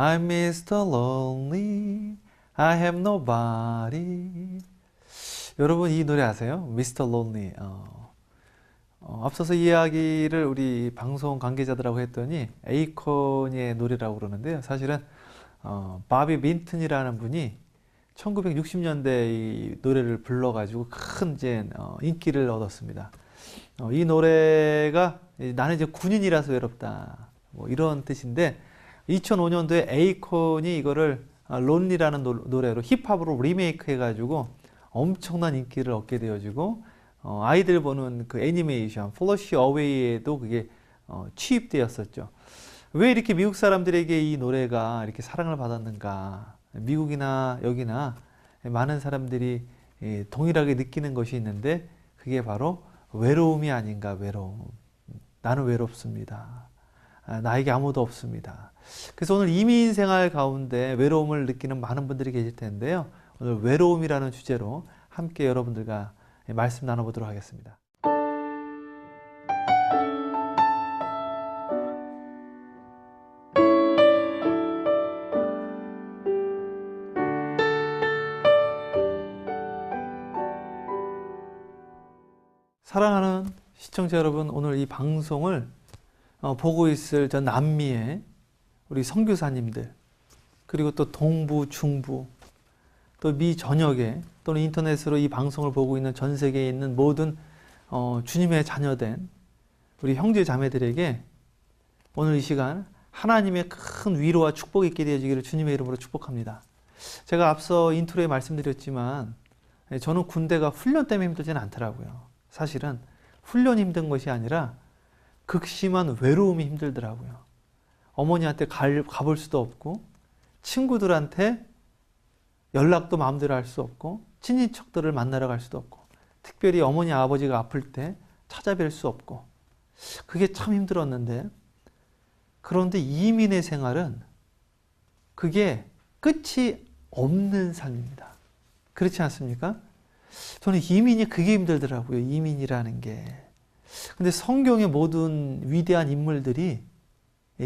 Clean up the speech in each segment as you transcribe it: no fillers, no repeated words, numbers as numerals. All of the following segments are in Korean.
I'm Mr. Lonely, I have nobody. 여러분 이 노래 아세요? Mr. Lonely. 앞서서 이야기를 우리 방송 관계자들하고 했더니 에이콘의 노래라고 그러는데요. 사실은 바비 민튼이라는 분이 1960년대 이 노래를 불러가지고 큰 이제 인기를 얻었습니다. 이 노래가 나는 이제 군인이라서 외롭다 뭐 이런 뜻인데 2005년도에 에이콘이 이거를 론리라는 노래로 힙합으로 리메이크 해가지고 엄청난 인기를 얻게 되어지고 아이들 보는 그 애니메이션 플러시 어웨이에도 그게 취입되었었죠. 왜 이렇게 미국 사람들에게 이 노래가 이렇게 사랑을 받았는가? 미국이나 여기나 많은 사람들이 동일하게 느끼는 것이 있는데 그게 바로 외로움이 아닌가. 외로움. 나는 외롭습니다. 나에게 아무도 없습니다. 그래서 오늘 이민 생활 가운데 외로움을 느끼는 많은 분들이 계실 텐데요. 오늘 외로움이라는 주제로 함께 여러분들과 말씀 나눠보도록 하겠습니다. 사랑하는 시청자 여러분, 오늘 이 방송을 보고 있을 저 남미의 우리 선교사님들, 그리고 또 동부, 중부, 또 미 전역에 또는 인터넷으로 이 방송을 보고 있는 전 세계에 있는 모든 주님의 자녀된 우리 형제 자매들에게 오늘 이 시간 하나님의 큰 위로와 축복이 있게 되어지기를 주님의 이름으로 축복합니다. 제가 앞서 인트로에 말씀드렸지만 저는 군대가 훈련 때문에 힘들지는 않더라고요. 사실은 훈련이 힘든 것이 아니라 극심한 외로움이 힘들더라고요. 어머니한테 가볼 수도 없고 친구들한테 연락도 마음대로 할 수 없고 친인척들을 만나러 갈 수도 없고 특별히 어머니 아버지가 아플 때 찾아뵐 수 없고 그게 참 힘들었는데, 그런데 이민의 생활은 그게 끝이 없는 삶입니다. 그렇지 않습니까? 저는 이민이 그게 힘들더라고요. 이민이라는 게. 근데 성경의 모든 위대한 인물들이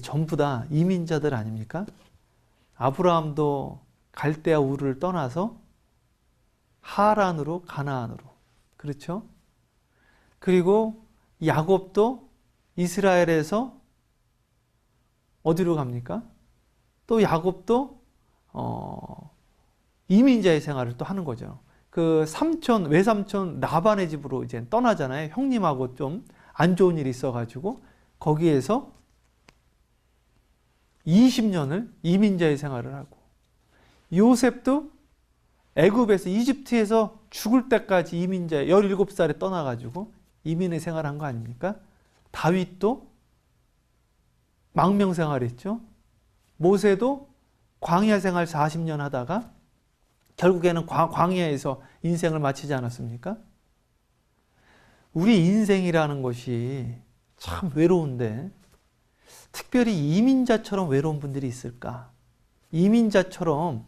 전부 다 이민자들 아닙니까? 아브라함도 갈대아 우르를 떠나서 하란으로 가나안으로, 그렇죠? 그리고 야곱도 이스라엘에서 어디로 갑니까? 또 야곱도 이민자의 생활을 또 하는 거죠. 그 외삼촌 라반의 집으로 이제 떠나잖아요. 형님하고 좀 안 좋은 일이 있어가지고 거기에서 20년을 이민자의 생활을 하고, 요셉도 애굽에서 이집트에서 죽을 때까지 이민자 17살에 떠나가지고 이민의 생활한 거 아닙니까? 다윗도 망명 생활했죠. 모세도 광야 생활 40년 하다가 결국에는 광야에서 인생을 마치지 않았습니까? 우리 인생이라는 것이 참 외로운데 특별히 이민자처럼 외로운 분들이 있을까? 이민자처럼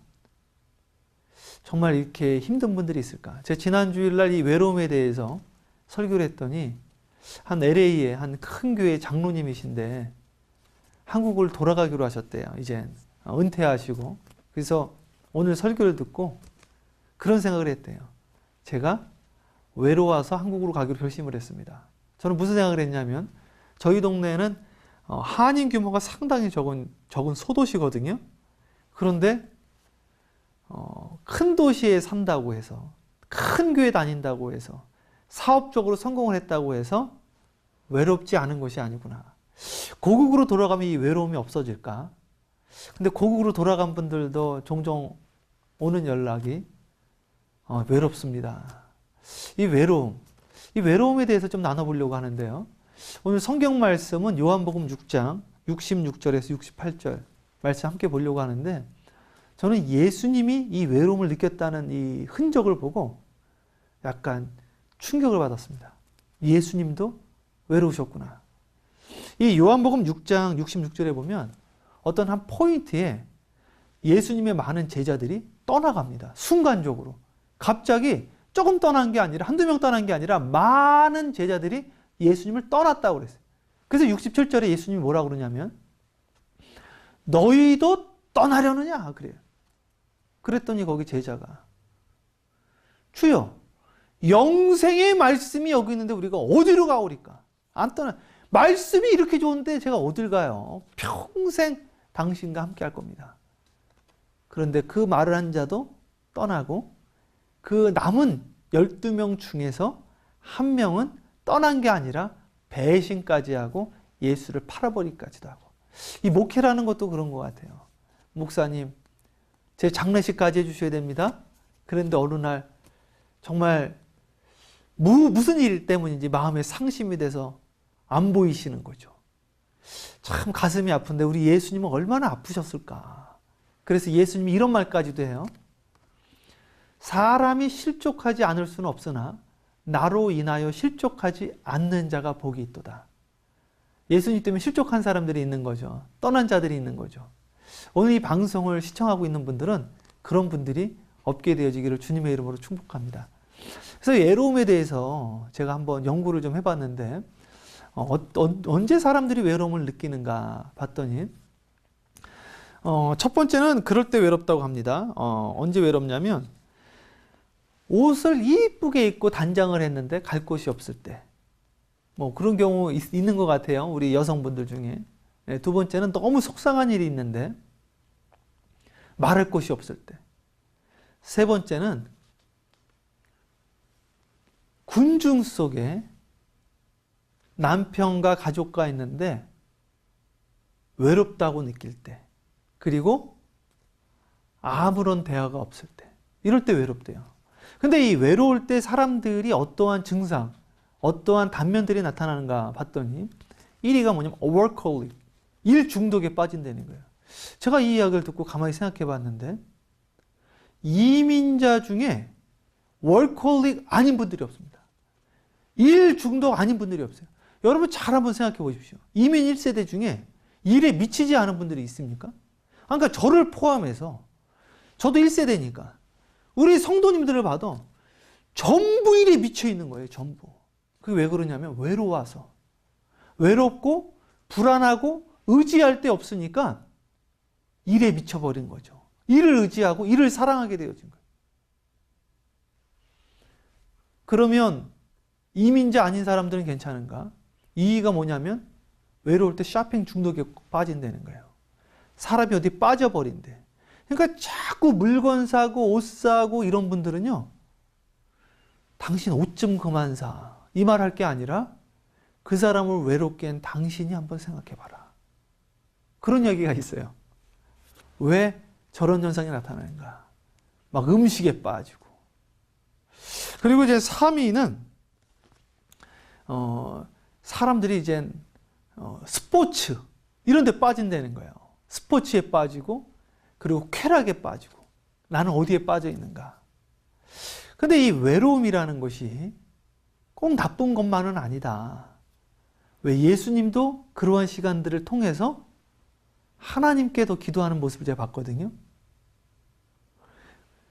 정말 이렇게 힘든 분들이 있을까? 제가 지난 주일날 이 외로움에 대해서 설교를 했더니 한 LA의 한 큰 교회 장로님이신데 한국을 돌아가기로 하셨대요. 이제 은퇴하시고. 그래서 오늘 설교를 듣고 그런 생각을 했대요. 제가 외로워서 한국으로 가기로 결심을 했습니다. 저는 무슨 생각을 했냐면 저희 동네는 한인 규모가 상당히 적은 소도시거든요. 그런데 큰 도시에 산다고 해서, 큰 교회 다닌다고 해서, 사업적으로 성공을 했다고 해서 외롭지 않은 것이 아니구나. 고국으로 돌아가면 이 외로움이 없어질까? 근데 고국으로 돌아간 분들도 종종 오는 연락이 외롭습니다. 이 외로움에 대해서 좀 나눠보려고 하는데요. 오늘 성경 말씀은 요한복음 6장 66절에서 68절 말씀 함께 보려고 하는데, 저는 예수님이 이 외로움을 느꼈다는 이 흔적을 보고 약간 충격을 받았습니다. 예수님도 외로우셨구나. 이 요한복음 6장 66절에 보면 어떤 한 포인트에 예수님의 많은 제자들이 떠나갑니다. 순간적으로. 갑자기 조금 떠난 게 아니라, 한두 명 떠난 게 아니라 많은 제자들이 예수님을 떠났다고 그랬어요. 그래서 67절에 예수님이 뭐라고 그러냐면 너희도 떠나려느냐? 그래요. 그랬더니 거기 제자가 주여, 영생의 말씀이 여기 있는데 우리가 어디로 가오리까? 안 떠나. 말씀이 이렇게 좋은데 제가 어딜 가요? 평생 당신과 함께 할 겁니다. 그런데 그 말을 한 자도 떠나고 그 남은 12명 중에서 한 명은 떠난 게 아니라 배신까지 하고 예수를 팔아버리기까지도 하고. 이 목회라는 것도 그런 것 같아요. 목사님, 제 장례식까지 해주셔야 됩니다. 그런데 어느 날 정말 무슨 일 때문인지 마음에 상심이 돼서 안 보이시는 거죠. 참 가슴이 아픈데 우리 예수님은 얼마나 아프셨을까. 그래서 예수님이 이런 말까지도 해요. 사람이 실족하지 않을 수는 없으나 나로 인하여 실족하지 않는 자가 복이 있도다. 예수님 때문에 실족한 사람들이 있는 거죠. 떠난 자들이 있는 거죠. 오늘 이 방송을 시청하고 있는 분들은 그런 분들이 없게 되어지기를 주님의 이름으로 축복합니다. 그래서 외로움에 대해서 제가 한번 연구를 좀 해봤는데 언제 사람들이 외로움을 느끼는가 봤더니 첫 번째는 그럴 때 외롭다고 합니다. 언제 외롭냐면 옷을 이쁘게 입고 단장을 했는데 갈 곳이 없을 때. 뭐 그런 경우 있는 것 같아요. 우리 여성분들 중에. 두 번째는 너무 속상한 일이 있는데 말할 곳이 없을 때. 세 번째는 군중 속에 남편과 가족과 있는데 외롭다고 느낄 때. 그리고 아무런 대화가 없을 때. 이럴 때 외롭대요. 근데 이 외로울 때 사람들이 어떠한 증상, 어떠한 단면들이 나타나는가 봤더니 1위가 뭐냐면 workaholic, 일 중독에 빠진다는 거예요. 제가 이 이야기를 듣고 가만히 생각해 봤는데 이민자 중에 workaholic 아닌 분들이 없습니다. 일 중독 아닌 분들이 없어요. 여러분 잘 한번 생각해 보십시오. 이민 1세대 중에 일에 미치지 않은 분들이 있습니까? 그러니까 저를 포함해서 저도 1세대니까 우리 성도님들을 봐도 전부 일에 미쳐 있는 거예요. 전부. 그게 왜 그러냐면 외로워서. 외롭고 불안하고 의지할 데 없으니까 일에 미쳐버린 거죠. 일을 의지하고 일을 사랑하게 되어진 거예요. 그러면 이민자 아닌 사람들은 괜찮은가? 이의가 뭐냐면 외로울 때 쇼핑 중독에 빠진다는 거예요. 사람이 어디 빠져버린대. 그러니까 자꾸 물건 사고 옷 사고 이런 분들은요. 당신 옷 좀 그만 사. 이 말 할 게 아니라 그 사람을 외롭게 한 당신이 한번 생각해봐라. 그런 얘기가 있어요. 왜 저런 현상이 나타나는가. 막 음식에 빠지고. 그리고 이제 3위는 사람들이 이제 스포츠 이런 데 빠진다는 거예요. 스포츠에 빠지고 그리고 쾌락에 빠지고 나는 어디에 빠져 있는가. 근데 이 외로움이라는 것이 꼭 나쁜 것만은 아니다. 왜 예수님도 그러한 시간들을 통해서 하나님께 더 기도하는 모습을 제가 봤거든요.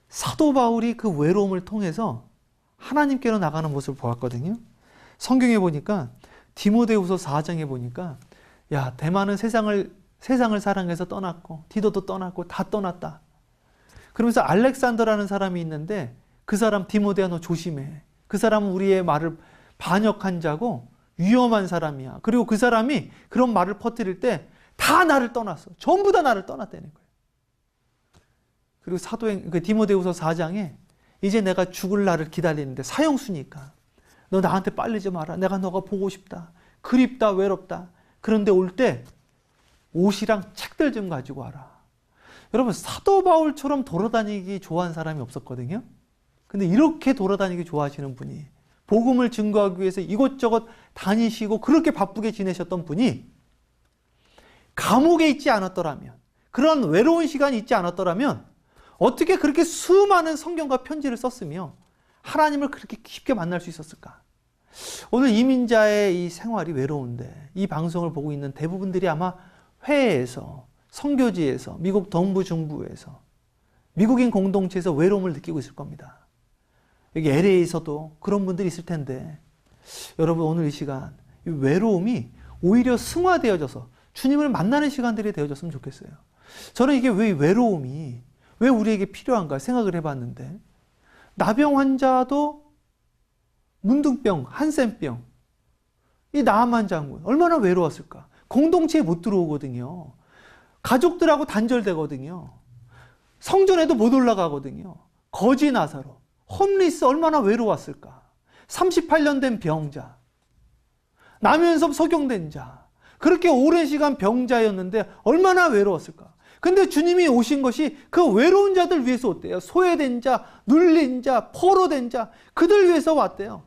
사도 바울이 그 외로움을 통해서 하나님께로 나가는 모습을 보았거든요. 성경에 보니까 디모데후서 4장에 보니까 야 대만은 세상을 사랑해서 떠났고 디도도 떠났고 다 떠났다. 그러면서 알렉산더라는 사람이 있는데 그 사람 디모데야 너 조심해. 그 사람은 우리의 말을 반역한 자고 위험한 사람이야. 그리고 그 사람이 그런 말을 퍼뜨릴 때 다 나를 떠났어. 전부 다 나를 떠났다는 거예요. 그리고 그 디모데후서 4장에 이제 내가 죽을 날을 기다리는데 사형수니까 너 나한테 빨리지 마라. 내가 너가 보고 싶다. 그립다. 외롭다. 그런데 올 때 옷이랑 책들 좀 가지고 와라. 여러분 사도 바울처럼 돌아다니기 좋아하는 사람이 없었거든요. 근데 이렇게 돌아다니기 좋아하시는 분이 복음을 증거하기 위해서 이곳저곳 다니시고 그렇게 바쁘게 지내셨던 분이 감옥에 있지 않았더라면 그런 외로운 시간이 있지 않았더라면 어떻게 그렇게 수많은 성경과 편지를 썼으며 하나님을 그렇게 쉽게 만날 수 있었을까? 오늘 이민자의 이 생활이 외로운데 이 방송을 보고 있는 대부분들이 아마 회에서 선교지에서 미국 동부 중부에서 미국인 공동체에서 외로움을 느끼고 있을 겁니다. 여기 LA에서도 그런 분들이 있을 텐데 여러분 오늘 이 시간 이 외로움이 오히려 승화되어져서 주님을 만나는 시간들이 되어졌으면 좋겠어요. 저는 이게 왜 외로움이 왜 우리에게 필요한가 생각을 해봤는데, 나병 환자도 문둥병, 한센병, 이 나암한 장군 얼마나 외로웠을까. 공동체에 못 들어오거든요. 가족들하고 단절되거든요. 성전에도 못 올라가거든요. 거지 나사로, 홈리스 얼마나 외로웠을까. 38년 된 병자, 나면서 소경된 자, 그렇게 오랜 시간 병자였는데 얼마나 외로웠을까. 근데 주님이 오신 것이 그 외로운 자들 위해서 왔대요. 소외된 자, 눌린 자, 포로된 자, 그들 위해서 왔대요.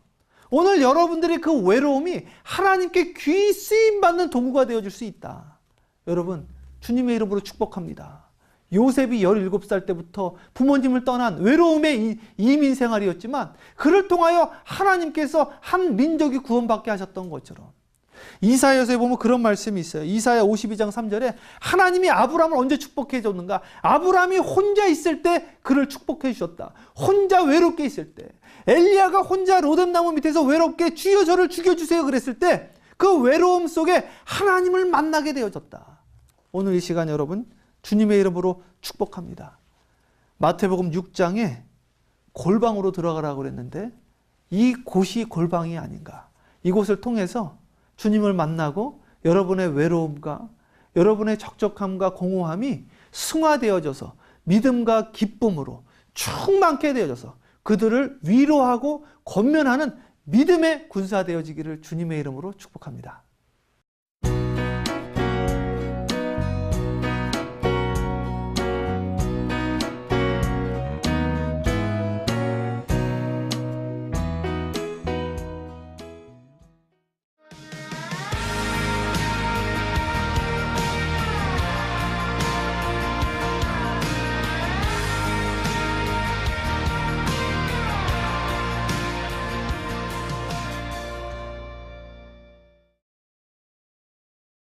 오늘 여러분들의 그 외로움이 하나님께 귀히 쓰임받는 도구가 되어줄 수 있다. 여러분, 주님의 이름으로 축복합니다. 요셉이 17살 때부터 부모님을 떠난 외로움의 이민 생활이었지만, 그를 통하여 하나님께서 한 민족이 구원받게 하셨던 것처럼, 이사야서에 보면 그런 말씀이 있어요. 이사야 52장 3절에 하나님이 아브라함을 언제 축복해 줬는가? 아브라함이 혼자 있을 때 그를 축복해 주셨다. 혼자 외롭게 있을 때, 엘리야가 혼자 로뎀나무 밑에서 외롭게 주여 저를 죽여주세요 그랬을 때 그 외로움 속에 하나님을 만나게 되어졌다. 오늘 이 시간 여러분, 주님의 이름으로 축복합니다. 마태복음 6장에 골방으로 들어가라고 그랬는데 이 곳이 골방이 아닌가. 이곳을 통해서 주님을 만나고 여러분의 외로움과 여러분의 적적함과 공허함이 승화되어져서 믿음과 기쁨으로 충만케 되어져서 그들을 위로하고 권면하는 믿음의 군사 되어지기를 주님의 이름으로 축복합니다.